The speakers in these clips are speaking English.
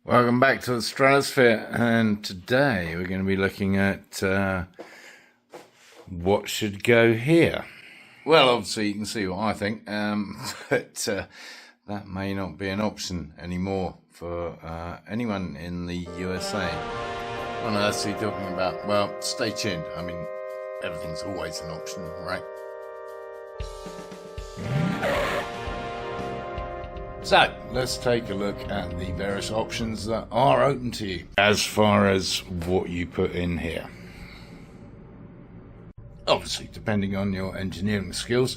Welcome back to the Stratosphere, and today we're going to be looking at what should go here. Well, obviously you can see what I think, but that may not be an option anymore for anyone in the USA. What on earth are you talking about? Well, stay tuned. I mean, everything's always an option, right? So, let's take a look at the various options that are open to you as far as what you put in here. Obviously, depending on your engineering skills,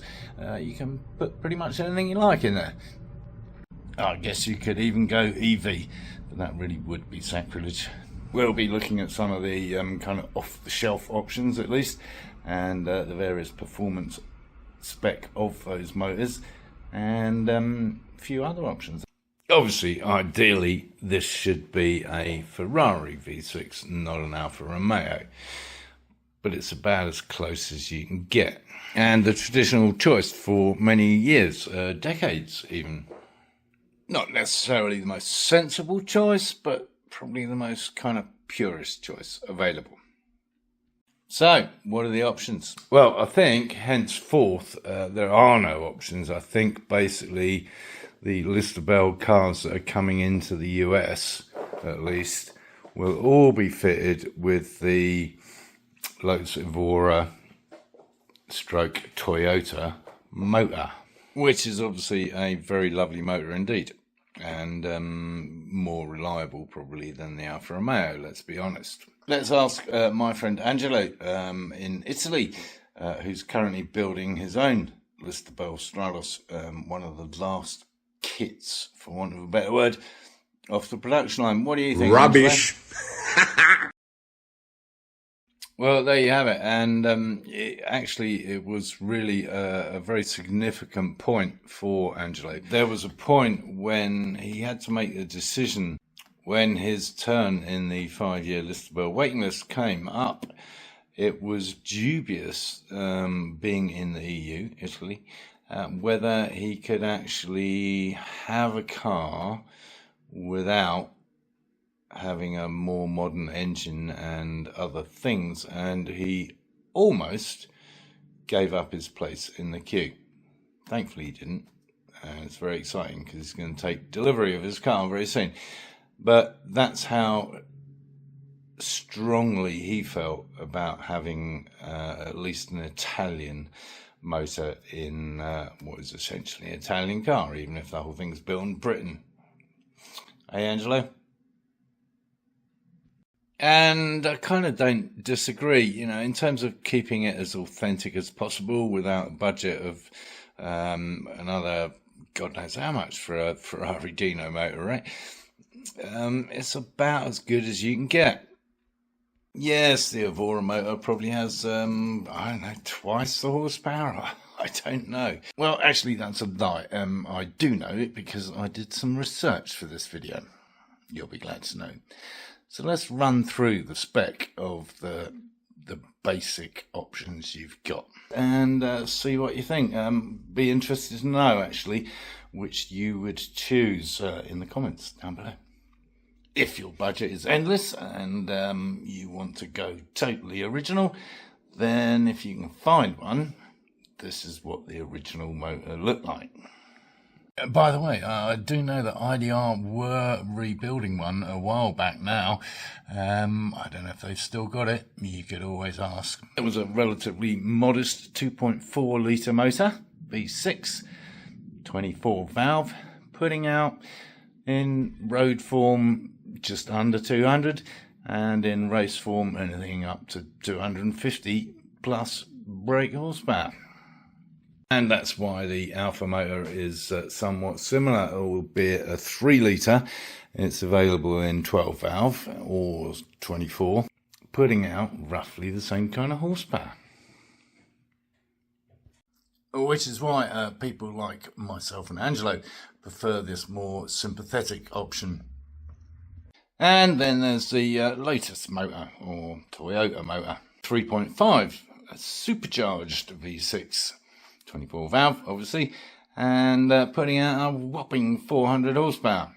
you can put pretty much anything you like in there. I guess you could even go EV, but that really would be sacrilege. We'll be looking at some of the kind of off-the-shelf options at least, and the various performance spec of those motors, and few other options. Obviously, ideally, this should be a Ferrari V6, not an Alfa Romeo, but it's about as close as you can get, and the traditional choice for many years, decades even. Not necessarily the most sensible choice, but probably the most kind of purest choice available. So, what are the options? Well, I think henceforth there are no options. I think basically the Listobel cars that are coming into the US, at least, will all be fitted with the Lotus Evora stroke Toyota motor, which is obviously a very lovely motor indeed, and more reliable probably than the Alfa Romeo, let's be honest. Let's ask my friend Angelo in Italy, who's currently building his own Listobel Stratos, one of the last kits, for want of a better word, off the production line. What do you think? Rubbish. Well, there you have it. And it was really a very significant point for Angelo. There was a point when he had to make a decision when his turn in the 5-year Listobel waiting list came up. It was dubious, being in the EU, Italy, whether he could actually have a car without having a more modern engine and other things, and he almost gave up his place in the queue. Thankfully he didn't, and it's very exciting because he's going to take delivery of his car very soon. But that's how strongly he felt about having at least an Italian motor in what is essentially an Italian car, even if the whole thing's built in Britain. Hey, Angelo? And I kind of don't disagree, you know, in terms of keeping it as authentic as possible without a budget of another God knows how much for a Ferrari Dino motor, right? It's about as good as you can get. Yes, the Evora motor probably has, I don't know, twice the horsepower. I don't know. Well, actually, that's a lie. I do know it because I did some research for this video. You'll be glad to know. So let's run through the spec of the basic options you've got and see what you think. Be interested to know, actually, which you would choose in the comments down below. If your budget is endless and you want to go totally original, then if you can find one, this is what the original motor looked like. By the way, I do know that IDR were rebuilding one a while back now. I don't know if they've still got it. You could always ask. It was a relatively modest 2.4 litre motor, V6, 24 valve, putting out in road form just under 200, and in race form anything up to 250 plus brake horsepower. And that's why the Alfa motor is somewhat similar, albeit a 3 litre. It's available in 12 valve or 24, putting out roughly the same kind of horsepower. Which is why people like myself and Angelo prefer this more sympathetic option. And then there's the Lotus motor, or Toyota motor, 3.5, a supercharged V6, 24 valve, obviously, and putting out a whopping 400 horsepower.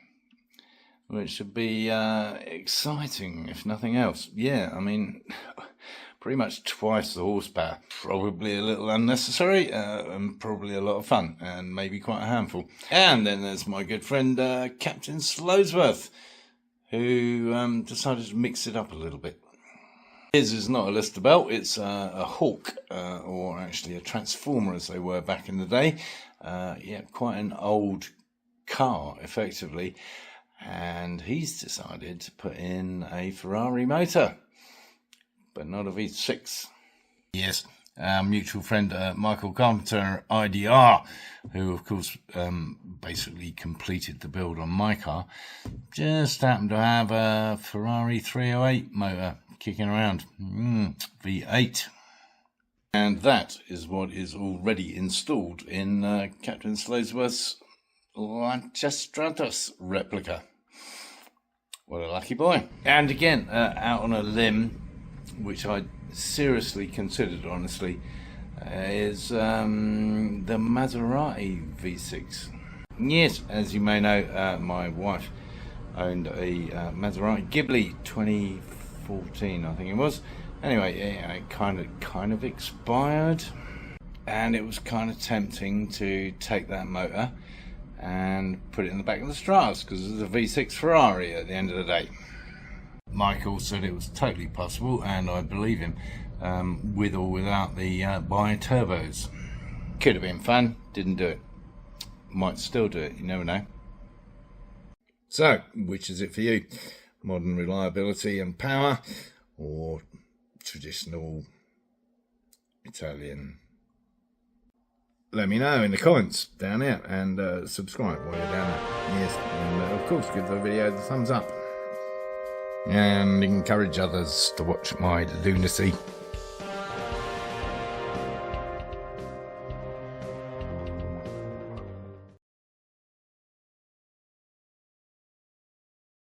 which should be exciting, if nothing else. Yeah, I mean, pretty much twice the horsepower. Probably a little unnecessary, and probably a lot of fun, and maybe quite a handful. And then there's my good friend Captain Slowsworth, who decided to mix it up a little bit. His is not a Lister belt, it's a Hawk, or actually a Transformer as they were back in the day. Yeah, quite an old car, effectively. And he's decided to put in a Ferrari motor, but not a V6. Yes, our mutual friend Michael Carpenter, IDR, who of course basically completed the build on my car, just happened to have a Ferrari 308 motor kicking around, V8. And that is what is already installed in Captain Slowsworth's Lancia Stratos Replica. What a lucky boy. And again, out on a limb, which I seriously considered, honestly, is the Maserati V6. Yes, as you may know, my wife owned a Maserati Ghibli 2014, I think it was. Anyway, it kind of expired, and it was kind of tempting to take that motor and put it in the back of the Stratos, because it was a V6 Ferrari at the end of the day. Michael said it was totally possible, and I believe him, with or without the bi-turbos. Could have been fun, didn't do it. Might still do it, you never know. So, which is it for you? Modern reliability and power, or traditional Italian? Let me know in the comments down there, and subscribe while you're down there. Yes, and of course give the video the thumbs up, and encourage others to watch my lunacy.